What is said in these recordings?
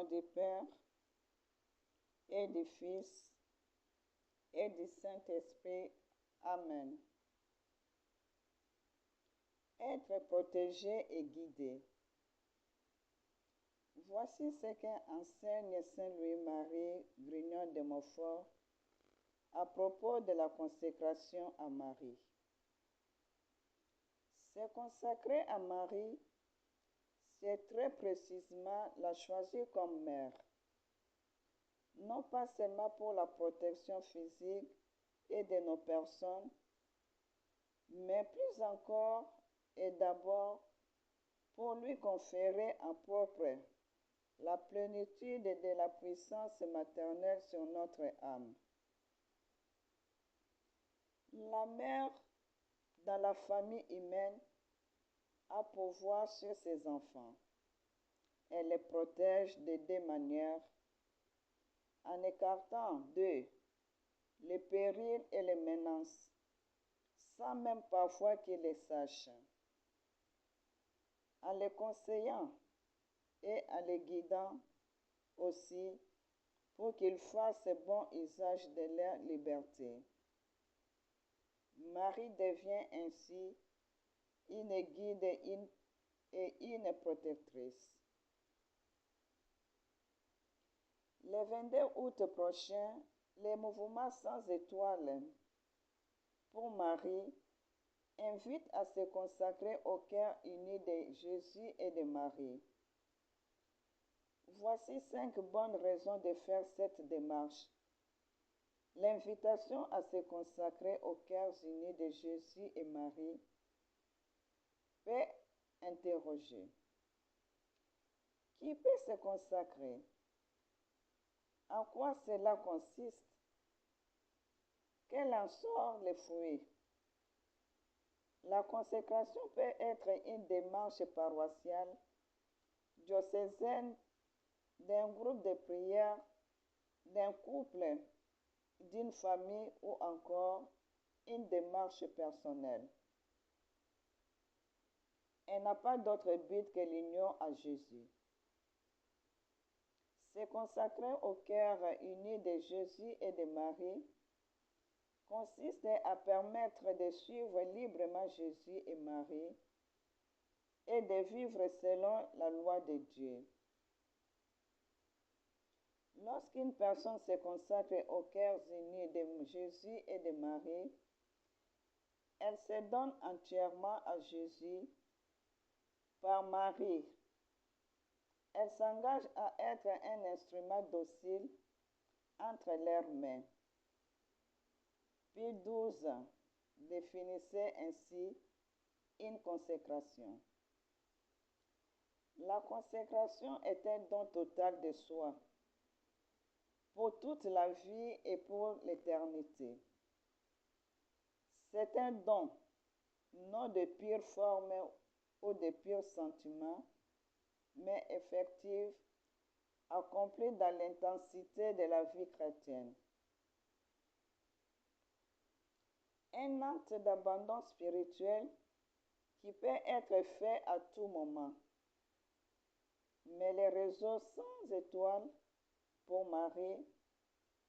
nom du Père et du Fils et du Saint-Esprit. Amen. Être protégé et guidé. Voici ce qu'enseigne Saint Louis-Marie Grignon de Montfort à propos de la consécration à Marie. Se consacrer à Marie, c'est très précisément la choisir comme mère, non pas seulement pour la protection physique et de nos personnes, mais plus encore et d'abord pour lui conférer en propre la plénitude de la puissance maternelle sur notre âme. La mère, dans la famille humaine, a pouvoir sur ses enfants. Elle les protège de deux manières, en écartant d'eux les périls et les menaces, sans même parfois qu'ils les sachent, en les conseillant et en les guidant aussi pour qu'ils fassent bon usage de leur liberté. Marie devient ainsi une guide et une protectrice. Le 22 août prochain, le mouvement sans étoiles pour Marie invite à se consacrer au cœur uni de Jésus et de Marie. Voici 5 bonnes raisons de faire cette démarche. L'invitation à se consacrer aux cœurs unis de Jésus et Marie peut interroger. Qui peut se consacrer? En quoi cela consiste? Quel en sort les fruits? La consécration peut être une démarche paroissiale, diocésaine, d'un groupe de prière, d'un couple, d'une famille ou encore une démarche personnelle. Elle n'a pas d'autre but que l'union à Jésus. Se consacrer au cœur uni de Jésus et de Marie consiste à permettre de suivre librement Jésus et Marie et de vivre selon la loi de Dieu. Lorsqu'une personne se consacre aux cœurs unis de Jésus et de Marie, elle se donne entièrement à Jésus par Marie. Elle s'engage à être un instrument docile entre leurs mains. Pie XII définissait ainsi une consécration. La consécration est un don total de soi, pour toute la vie et pour l'éternité. C'est un don, non de pure forme ou de purs sentiments, mais effectif, accompli dans l'intensité de la vie chrétienne. Un acte d'abandon spirituel qui peut être fait à tout moment. Mais les réseaux sans étoiles pour Marie,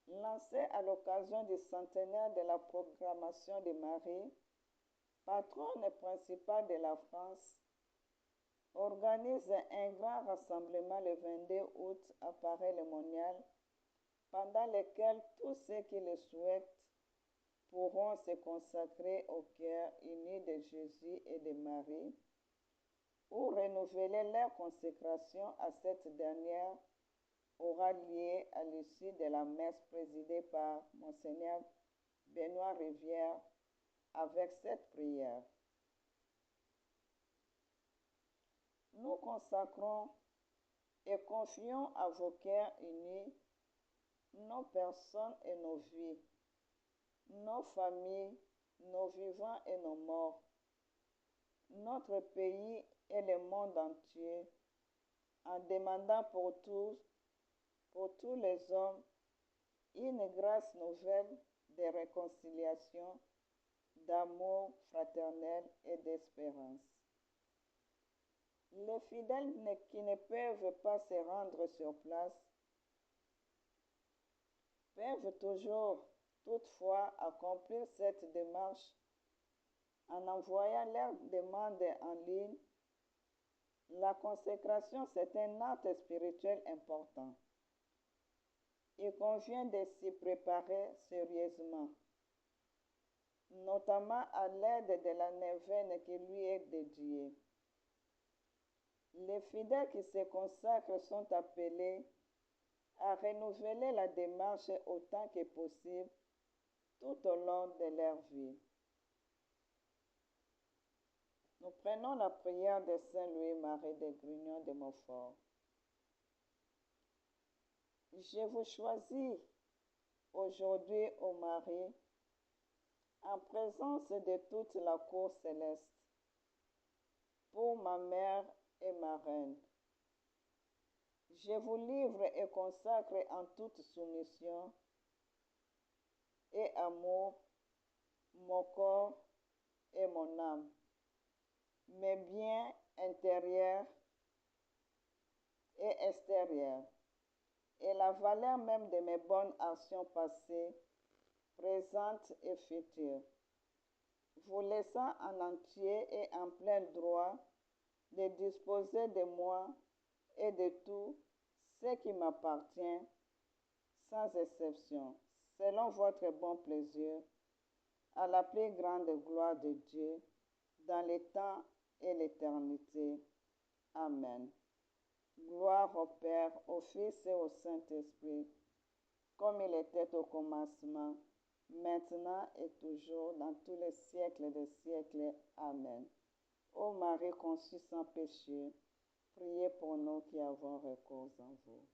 lancés à l'occasion du centenaire de la proclamation de Marie, patronne principale de la France, organise un grand rassemblement le 22 août à Paris-le-Monial, pendant lequel tous ceux qui le souhaitent pourront se consacrer au cœur uni de Jésus et de Marie, ou renouveler leur consécration à cette dernière aura lieu à l'issue de la messe présidée par Monseigneur Benoît Rivière avec cette prière. Nous consacrons et confions à vos cœurs unis nos personnes et nos vies, nos familles, nos vivants et nos morts, notre pays et le monde entier, en demandant pour tous les hommes, une grâce nouvelle de réconciliation, d'amour fraternel et d'espérance. Les fidèles qui ne peuvent pas se rendre sur place peuvent toujours, toutefois, accomplir cette démarche en envoyant leur demande en ligne. La consécration, c'est un acte spirituel important. Il convient de s'y préparer sérieusement, notamment à l'aide de la neuvaine qui lui est dédiée. Les fidèles qui se consacrent sont appelés à renouveler la démarche autant que possible tout au long de leur vie. Nous prenons la prière de Saint Louis-Marie de Grignon de Montfort. Je vous choisis aujourd'hui, ô Marie, en présence de toute la cour céleste, pour ma mère et ma reine. Je vous livre et consacre en toute soumission et amour mon corps et mon âme, mes biens intérieurs et extérieurs, et la valeur même de mes bonnes actions passées, présentes et futures, vous laissant en entier et en plein droit de disposer de moi et de tout ce qui m'appartient, sans exception, selon votre bon plaisir, à la plus grande gloire de Dieu, dans les temps et l'éternité. Amen. Gloire au Père, au Fils et au Saint-Esprit, comme il était au commencement, maintenant et toujours, dans tous les siècles des siècles. Amen. Ô Marie conçue sans péché, priez pour nous qui avons recours en vous.